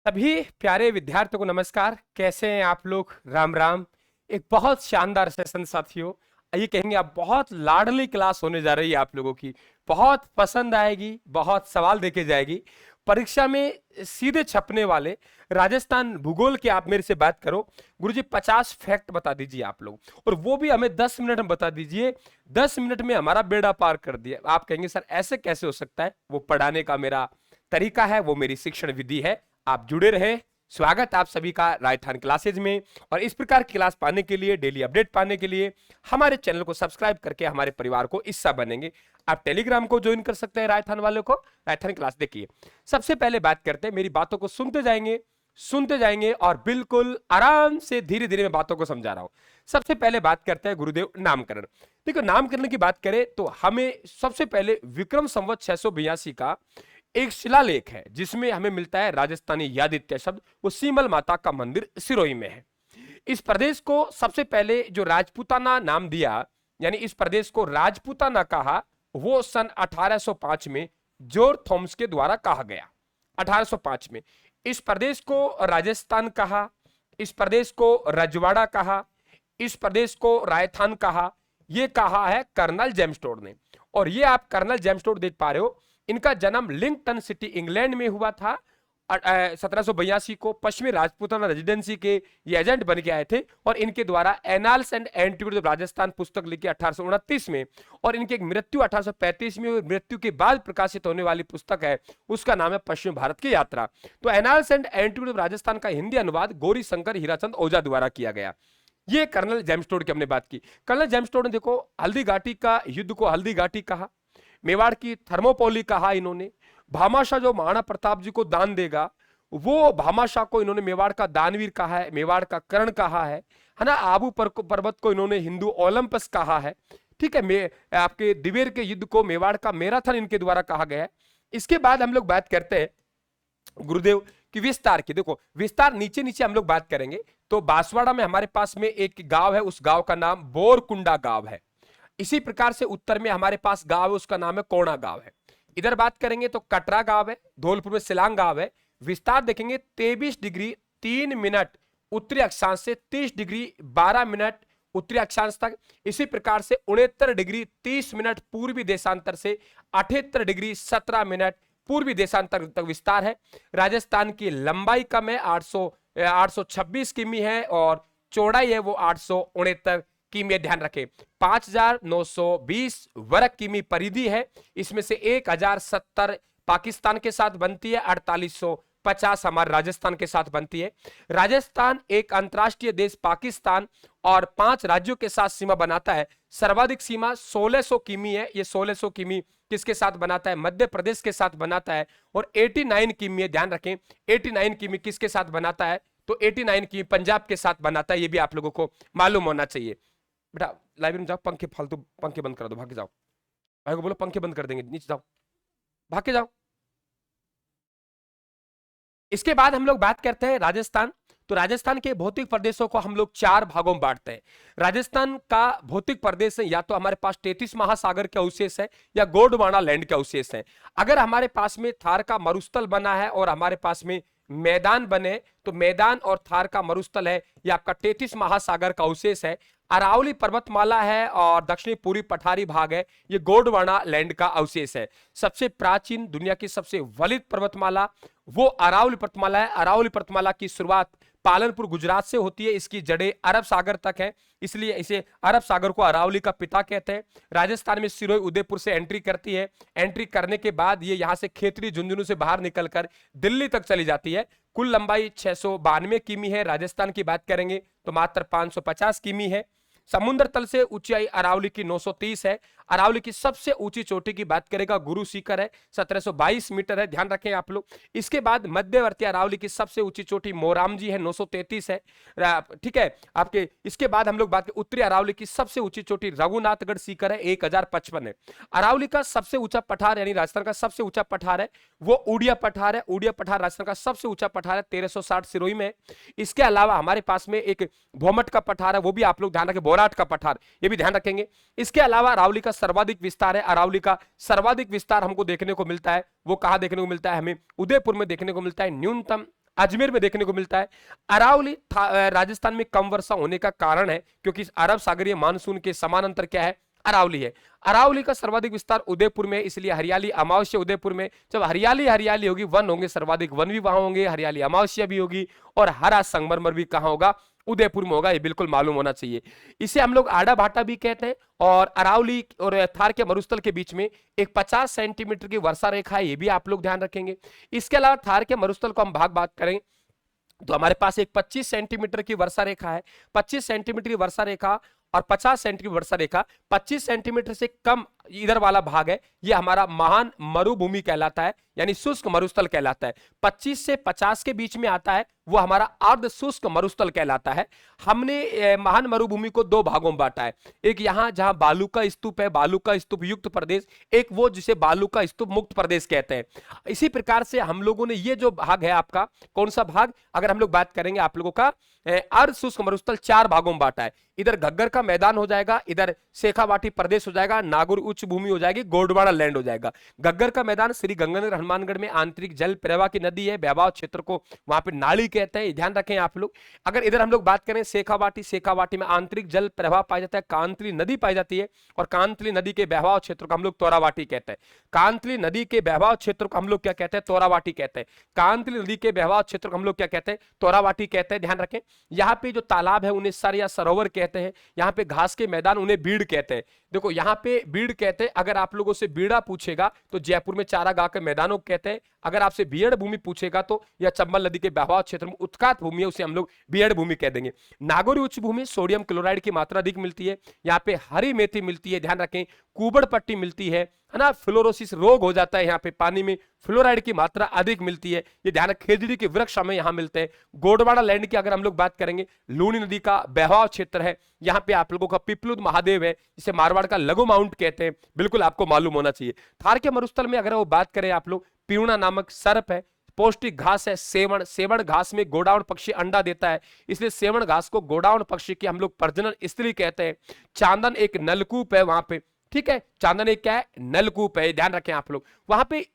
सभी प्यारे विद्यार्थियों को नमस्कार। कैसे हैं आप लोग? राम राम। एक बहुत शानदार सेशन साथियों। ये कहेंगे आप बहुत लाडली क्लास होने जा रही है आप लोगों की। बहुत पसंद आएगी, बहुत सवाल देके जाएगी परीक्षा में। सीधे छपने वाले राजस्थान भूगोल के आप मेरे से बात करो गुरुजी 50 फैक्ट बता दीजिए आप लोग, और वो भी हमें 10 मिनट में बता दीजिए। 10 मिनट में हमारा बेड़ा पार कर दिया। आप कहेंगे सर ऐसे कैसे हो सकता है? वो पढ़ाने का मेरा तरीका है, वो मेरी शिक्षण विधि है। आप जुड़े रहे। स्वागत आप सभी का राजस्थान क्लासेज में। और इस प्रकार की क्लास पाने के लिए, डेली अपडेट पाने के लिए हमारे चैनल को सब्सक्राइब करके हमारे परिवार को हिस्सा बनेंगे। आप टेलीग्राम को ज्वाइन कर सकते हैं राजस्थान वालों को। राजस्थान क्लास देखिए। सबसे पहले बात करते हैं, मेरी बातों को सुनते जाएंगे और बिल्कुल आराम से धीरे धीरे मैं बातों को समझा रहा हूं। सबसे पहले बात करते हैं गुरुदेव नामकरण। देखो, नामकरण की बात करें तो हमें सबसे पहले विक्रम संवत 682 का एक शिलालेख है जिसमें हमें मिलता है राजस्थानी यादित्य शब्द। वो सीमल माता का मंदिर सिरोही में है। इस प्रदेश को सबसे पहले जो राजपूताना नाम दिया, यानी इस प्रदेश को राजपूताना कहा, वो सन 1805 में जॉर्ज थॉमस के द्वारा कहा गया। 1805 में इस प्रदेश को राजस्थान कहा, इस प्रदेश को रजवाड़ा कहा, इस प्रदेश को राजस्थान कहा। यह कहा है कर्नल जेम्स टोड ने। और ये आप कर्नल जेम्स टोड देख पा रहे हो। इनका जन्म लिंकटन सिटी इंग्लैंड में हुआ था 1782 को। पश्चिमी राजपूताना रेजिडेंसी के ये एजेंट बन के आए थे और इनके द्वारा annals and antiquities of Rajasthan पुस्तक लिखी 1829 में। और इनकी एक मृत्यु 1835 में, मृत्यु के बाद प्रकाशित होने वाली पुस्तक है, उसका नाम है पश्चिम भारत की यात्रा। तो annals and antiquities of Rajasthan का हिंदी अनुवाद गौरी शंकर हीराचंद ओझा द्वारा किया गया। ये कर्नल जेम्स टोड की हमने बात की। कर्नल जेम्स टोड ने देखो हल्दी घाटी का युद्ध को हल्दी घाटी कहा, मेवाड़ की थर्मोपोली कहा इन्होंने। भामाशाह जो महाराणा प्रताप जी को दान देगा, वो भामाशाह को इन्होंने मेवाड़ का दानवीर कहा है, मेवाड़ का कर्ण कहा है ना। आबू पर्वत को इन्होंने हिंदू ओलंपस कहा है। ठीक है, आपके दिवेर के युद्ध को मेवाड़ का मैराथन इनके द्वारा कहा गया है। इसके बाद हम लोग बात करते हैं गुरुदेव की विस्तार की। देखो विस्तार नीचे नीचे हम लोग बात करेंगे तो बांसवाड़ा में हमारे पास में एक गांव है, उस गांव का नाम बोरकुंडा गांव है। इसी प्रकार से उत्तर में हमारे पास गांव है, उसका नाम है कोणा गांव है। इधर बात करेंगे तो कटरा गांव है, धौलपुर में सिलांग गांव है। विस्तार देखेंगे 23 डिग्री 3 मिनट उत्तरी अक्षांश से 30 डिग्री 12 मिनट उत्तरी अक्षांश तक। इसी प्रकार से 69 डिग्री 30 मिनट पूर्वी देशांतर से 78 डिग्री 17 मिनट पूर्वी देशांतर तक विस्तार है। राजस्थान की लंबाई कम है, 826 किमी है, और चौड़ाई है वो 869 किमी। ध्यान रखें 5920 वर्ग किमी परिधि है। इसमें से 1070 पाकिस्तान के साथ बनती है, 4850 हमारे राजस्थान के साथ बनती है। राजस्थान एक अंतरराष्ट्रीय देश पाकिस्तान और 5 राज्यों के साथ सीमा बनाता है। सर्वाधिक सीमा 1600 किमी है। ये 1600 किमी किसके साथ बनाता है? मध्य प्रदेश के साथ बनाता है। और 89 किमी है, ध्यान रखें 89 किमी किसके साथ बनाता है? तो 89 किमी पंजाब के साथ बनाता है। ये भी आप लोगों को मालूम होना चाहिए। बेटा लाइब्रेरी में जाओ, पंखे फालतू पंखे बंद कर दो, भाग के जाओ। भाई को बोलो पंखे बंद कर देंगे, नीचे जाओ, भाग के जाओ। इसके बाद हम लोग बात करते हैं राजस्थान। तो राजस्थान के भौतिक प्रदेशों को हम लोग 4 भागों में बांटते हैं। राजस्थान का भौतिक प्रदेश है, या तो हमारे पास 33 महासागर के अवशेष है या गोंडवाना लैंड के अवशेष है। अगर हमारे पास में थार का मरुस्थल बना है और हमारे पास में मैदान बने, तो मैदान और थार का मरुस्थल है, ये आपका 33 महासागर का अवशेष है। अरावली पर्वतमाला है और दक्षिणी पूर्वी पठारी भाग है, ये गोंडवाना लैंड का अवशेष है। सबसे प्राचीन, दुनिया की सबसे वलिद पर्वतमाला वो अरावली पर्वतमाला है। अरावली पर्वतमाला की शुरुआत पालनपुर गुजरात से होती है, इसकी जड़ें अरब सागर तक है, इसलिए इसे अरब सागर को अरावली का पिता कहते हैं। राजस्थान में सिरोही उदयपुर से एंट्री करती है। एंट्री करने के बाद ये यहां से खेतरी झुंझुनू से बाहर निकलकर दिल्ली तक चली जाती है। कुल लंबाई 692 किमी है। राजस्थान की बात करेंगे तो मात्र 550 किमी है। समुद्र तल से ऊंचाई अरावली की 930 है। अरावली की सबसे ऊंची चोटी की बात करेगा गुरु शिखर है, 1722 मीटर है, ध्यान रखें आप लोग। इसके बाद मध्यवर्ती अरावली की सबसे ऊंची चोटी मोरामजी है, 933 है। ठीक है, आपके इसके बाद हम लोग बात करें उत्तरी अरावली की सबसे ऊंची चोटी रघुनाथगढ़ शिखर है, 1055 है। अरावली का सबसे ऊंचा पठार, यानी राजस्थान का सबसे ऊंचा पठार है वो उड़िया पठार है। उड़िया पठार राजस्थान का सबसे ऊंचा पठार है, 1360 सिरोही में। इसके अलावा हमारे पास में एक भोमट का पठार है, वो भी आप लोग ध्यान रखें, बोराट का पठार, ये भी ध्यान रखेंगे। इसके अलावा अरावली का सर्वाधिक विस्तार है। अरावली का सर्वाधिक विस्तार हमको देखने को मिलता है, वो कहां देखने को मिलता है? हमें उदयपुर में देखने को मिलता है। न्यूनतम अजमेर में देखने को मिलता है। अरावली राजस्थान में कम वर्षा होने का कारण है क्योंकि अरब सागरीय मानसून के समानांतर क्या है, अरावली है। अरावली का सर्वाधिक विस्तार उदयपुर में, इसलिए हरियाली अमावस्या उदयपुर में। जब हरियाली हरियाली होगी, वन होंगे, सर्वाधिक वन भी वहां होंगे, हरियाली अमावस्या भी होगी, और हरा संगमरमर भी कहां होगा, उदयपुर में होगा। ये बिल्कुल मालूम होना चाहिए। इसे हम लोग आड़ा भाटा भी कहते हैं। और अरावली और थार के मरुस्थल के बीच में एक 50 सेंटीमीटर की वर्षा रेखा है, ये भी आप लोग ध्यान रखेंगे। इसके अलावा थार के मरुस्थल को हम भाग बात करें तो हमारे पास एक 25 सेंटीमीटर की वर्षा रेखा है। 25 सेंटीमीटर की वर्षा रेखा और 50 सेंटीमीटर की वर्षा रेखा, 25 सेंटीमीटर से कम इधर वाला भाग है, ये हमारा महान मरुभूमि कहलाता है, यानी शुष्क मरुस्थल कहलाता है। 25 से 50 के बीच में आता है, वो हमारा अर्ध शुष्क मरुस्थल कहलाता है। हमने महान मरुभूमि को दो भागों में बांटा है, एक यहां जहां बालू का स्तूप है, बालू का स्तूप युक्त प्रदेश, एक वो जिसे बालू का स्तूप मुक्त प्रदेश कहते हैं। इसी प्रकार से हम लोगों ने ये जो भाग है आपका, कौन सा भाग, अगर हम लोग बात करेंगे आप लोगों का अर्ध शुष्क मरुस्थल, 4 भागों में बांटा है। इधर घग्गर का मैदान हो जाएगा, इधर शेखावाटी प्रदेश हो जाएगा, नागौर उच्च भूमि हो जाएगी, गोंडवाना लैंड हो जाएगा। घग्गर का मैदान श्री गंगानगर हनुमानगढ़ में आंतरिक जल प्रवाह की नदी है, बहवाव क्षेत्र को वहां पे नाली कहते हैं, ध्यान रखें आप लोग। अगर इधर हम लोग बात करें शेखावाटी, शेखावाटी में आंतरिक जल प्रवाह पाया जाता है, कांतली नदी पाई जाती है, और कांतली नदी के बहवाव क्षेत्र को हम लोग तोरावाटी कहते हैं। कांतली नदी के बहवाव क्षेत्र को हम लोग क्या कहते हैं, तोरावाटी कहते हैं। कांतली नदी के बहवाव क्षेत्र को हम लोग क्या कहते हैं, तोरावाटी कहते हैं, ध्यान रखें। यहाँ पे जो तालाब है उन्हें सर या सरोवर कहते हैं, यहाँ पे घास के मैदान उन्हें बीड़ कहते हैं। देखो यहाँ पे बीड़ कहते हैं, अगर आप लोगों से बीड़ा पूछेगा तो जयपुर में चारागाह के मैदानों कहते हैं। अगर आपसे बीहड़ भूमि पूछेगा तो यह चंबल नदी के बहवाव क्षेत्र में उत्कात भूमि है, उसे हम लोग बीहड़ भूमि कह देंगे। नागौरी उच्च भूमि, सोडियम क्लोराइड की मात्रा अधिक मिलती है, यहाँ पे हरी मेथी मिलती है, ध्यान रखें, कुबड़ पट्टी मिलती है ना, फ्लोरोसिस रोग हो जाता है, यहाँ पे पानी में फ्लोराइड की मात्रा अधिक मिलती है, ये ध्यान रखें। खेजड़ी के वृक्ष हमें यहाँ मिलते हैं। गोंडवाना लैंड की अगर हम लोग बात करेंगे, लूनी नदी का बहवाव क्षेत्र है, यहाँ पे आप लोगों का पिपलुद महादेव है, जिसे मारवाड़ का लघु माउंट कहते हैं, बिल्कुल आपको मालूम होना चाहिए। थार के मरुस्थल में अगर वो बात करें आप लोग, पिरूणा नामक सर्प है, पौष्टिक घास है सेवण, सेवण घास में गोडाउन पक्षी अंडा देता है, इसलिए सेवण घास को गोडाउन पक्षी की हम लोग प्रजनन स्थली कहते हैं। चांदन एक नलकूप है वहां पे, ठीक है, चांदन एक क्या है, नलकूप है, ध्यान रखें आप लोग। वहां पे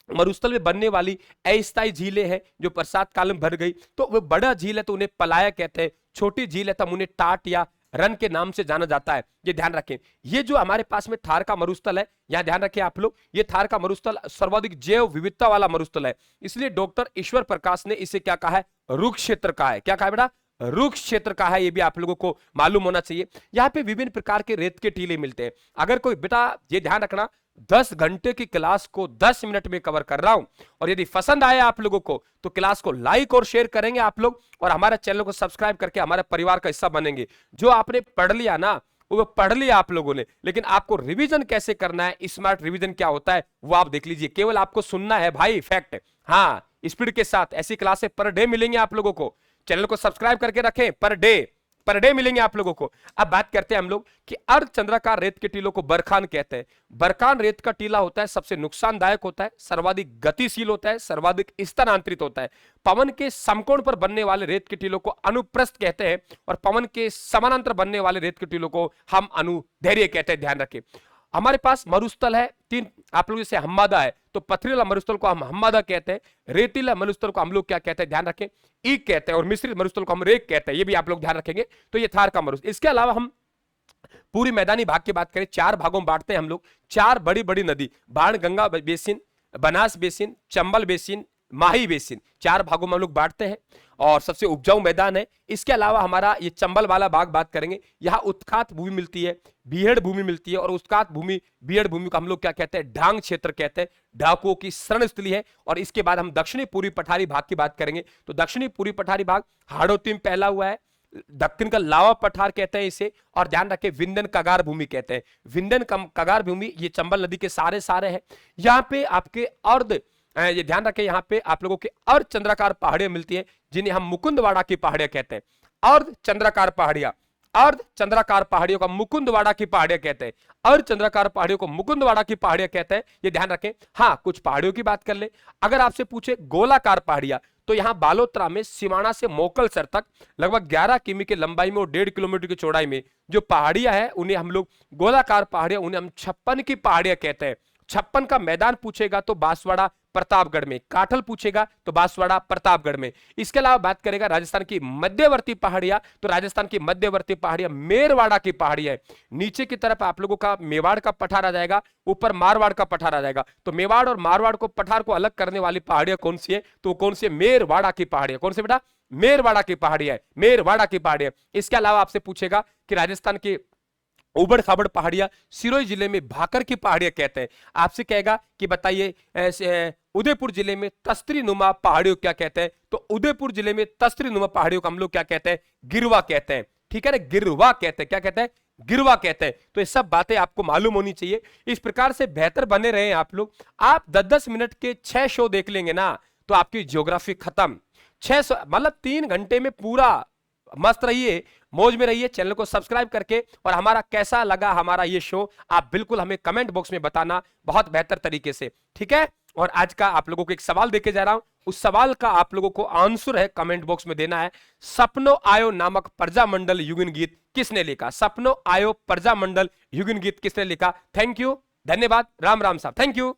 मरुस्थल में बनने वाली अस्थायी झीलें हैं जो बरसात काल में भर गई तो वो बड़ा झील है तो उन्हें पलाया कहते हैं, छोटी झील है तब उन्हें टाट या रन के नाम से जाना जाता है, ये ध्यान रखें। ये जो हमारे पास में थार का मरुस्थल है, यहां ध्यान रखें आप लोग, ये थार का मरुस्थल सर्वाधिक जैव विविधता वाला मरुस्थल है, इसलिए डॉक्टर ईश्वर प्रकाश ने इसे क्या कहा है, रुक्ष क्षेत्र कहा है। क्या कहा है बेटा, रुक्ष क्षेत्र का है, ये भी आप लोगों को मालूम होना चाहिए। यहाँ पे विभिन्न प्रकार के रेत के टीले मिलते हैं। अगर कोई बेटा ये ध्यान रखना, 10 घंटे की क्लास को 10 मिनट में कवर कर रहा हूं, और यदि पसंद आया आप लोगों को तो क्लास को लाइक और शेयर करेंगे आप लोग, और हमारे चैनल को सब्सक्राइब करके हमारे परिवार का हिस्सा बनेंगे। जो आपने पढ़ लिया ना, वो पढ़ लिया आप लोगों ने, लेकिन आपको रिवीजन कैसे करना है, स्मार्ट रिवीजन क्या होता है वो आप देख लीजिए। केवल आपको सुनना है भाई, फैक्ट। हाँ, स्पीड के साथ ऐसी क्लासें पर डे मिलेंगे आप लोगों को। चैनल को सब्सक्राइब करके रखें, पर डे मिलेंगे आप लोगों को। अब बात करते हैं हम लोग कि अर्धचंद्राकार रेत के टीलों को बरखान कहते हैं। बरखान रेत का टीला होता है, सबसे नुकसानदायक होता है, सर्वाधिक गतिशील होता है, सर्वाधिक स्थानांतरित होता है। पवन के समकोण पर बनने वाले रेत के टीलों को अनुप्रस्थ कहते हैं, और पवन के समानांतर बनने वाले रेत के टीलों को हम अनुदैर्घ्य कहते हैं, ध्यान रखें। हमारे पास मरुस्थल है 3, आप लोग जैसे हम्मादा है तो पथरीला मरुस्थल को हम हम्मादा कहते हैं, रेतीला मरुस्थल को हम लोग क्या कहते हैं, ध्यान रखें, ईक कहते हैं, और मिश्रित मरुस्थल को हम रेक कहते हैं, ये भी आप लोग ध्यान रखेंगे। तो ये थार का मरुस्थल। इसके अलावा हम पूरी मैदानी भाग की बात करें, 4 भागों में बांटते हैं हम लोग। 4 बड़ी बड़ी नदी, Ban Ganga basin, Banas basin, Chambal basin, Mahi basin, 4 भागों में हम लोग बांटते हैं, और सबसे उपजाऊ मैदान है। इसके अलावा हमारा ये चंबल वाला भाग बात करेंगे, यहाँ उत्खात भूमि मिलती है, बीहड़ भूमि मिलती है, और उत्खात भूमि बीहड़ भूमि को हम लोग क्या कहते हैं, ढांग क्षेत्र कहते हैं, डाकुओं की शरण स्थली है। और इसके बाद हम दक्षिणी पूर्वी पठारी भाग की बात करेंगे, तो दक्षिणी पूर्वी पठारी भाग हाड़ोती में पहला हुआ है, दक्षिण का लावा पठार कहते हैं इसे, और ध्यान रखें विंध्यन कगार भूमि कहते हैं। विंध्यन कगार भूमि ये चंबल नदी के सारे हैं। यहाँ पे आपके अर्ध, ये ध्यान रखें, यहाँ पे आप लोगों के अर्ध चंद्राकार पहाड़ियां मिलती हैं, जिन्हें हम मुकुंदवाड़ा की पहाड़ियां कहते हैं। अर्ध चंद्राकार पहाड़ियां, अर्ध चंद्राकार पहाड़ियों का मुकुंदवाड़ा की पहाड़ियां कहते हैं, अर्ध चंद्राकार पहाड़ियों को मुकुंदवाड़ा की पहाड़ियां कहते हैं, ये ध्यान रखें। हाँ, कुछ पहाड़ियों की बात कर ले। अगर आपसे पूछे गोलाकार पहाड़ियां, तो यहाँ बालोतरा में सिमाना से मोकलसर तक लगभग 11 किमी की लंबाई में और 1.5 किलोमीटर की चौड़ाई में जो पहाड़ियां हैं उन्हें हम लोग गोलाकार पहाड़ियां, उन्हें हम 56 की पहाड़ियां कहते हैं। 56 का मैदान पूछेगा तो बांसवाड़ा प्रतापगढ़ में, काठल पूछेगा तो बांसवाड़ा प्रतापगढ़ में। इसके अलावा बात करेगा राजस्थान की मध्यवर्ती पहाड़ियां, तो राजस्थान की मध्यवर्ती पहाड़ियां मेरवाड़ा की पहाड़ियां है। नीचे की तरफ आप लोगों का मेवाड़ का पठार आ जाएगा, ऊपर मारवाड़ का पठार आ जाएगा। तो मेवाड़ और मारवाड़ को पठार को अलग करने वाली पहाड़ियां कौन सी है, तो कौन सी है, मेरवाड़ा की पहाड़ियां। कौन सी बेटा, मेरवाड़ा की पहाड़ियां है, मेरवाड़ा की पहाड़ियां। इसके अलावा आपसे पूछेगा कि राजस्थान की उबड़ खाबड़ पहाड़ियां सिरोही जिले में भाकर की पहाड़ियां कहते हैं। आपसे कहेगा कि बताइए उदयपुर जिले में तस्तरी नुमा पहाड़ियों क्या कहते हैं, तो उदयपुर जिले में तस्तरी नुमा पहाड़ियों को हम लोग क्या कहते हैं, गिरवा कहते हैं। ठीक है ना, गिरवा कहते हैं, क्या कहते हैं, गिरवा कहते हैं। तो ये सब बातें आपको मालूम होनी चाहिए। इस प्रकार से बेहतर बने रहे आप लोग। आप 10-10 मिनट के 6 शो देख लेंगे ना तो आपकी ज्योग्राफी खत्म। 6 मतलब 3 घंटे में पूरा मस्त रहिए, मौज में रहिए। चैनल को सब्सक्राइब करके, और हमारा कैसा लगा हमारा ये शो आप बिल्कुल हमें कमेंट बॉक्स में बताना बहुत बेहतर तरीके से। ठीक है, और आज का आप लोगों को एक सवाल देके जा रहा हूं, उस सवाल का आप लोगों को आंसर है कमेंट बॉक्स में देना है। सपनो आयो नामक प्रजामंडल युगन गीत किसने लिखा, सपनो आयो प्रजामंडल युगन गीत किसने लिखा। थैंक यू, धन्यवाद, राम राम साहब, थैंक यू।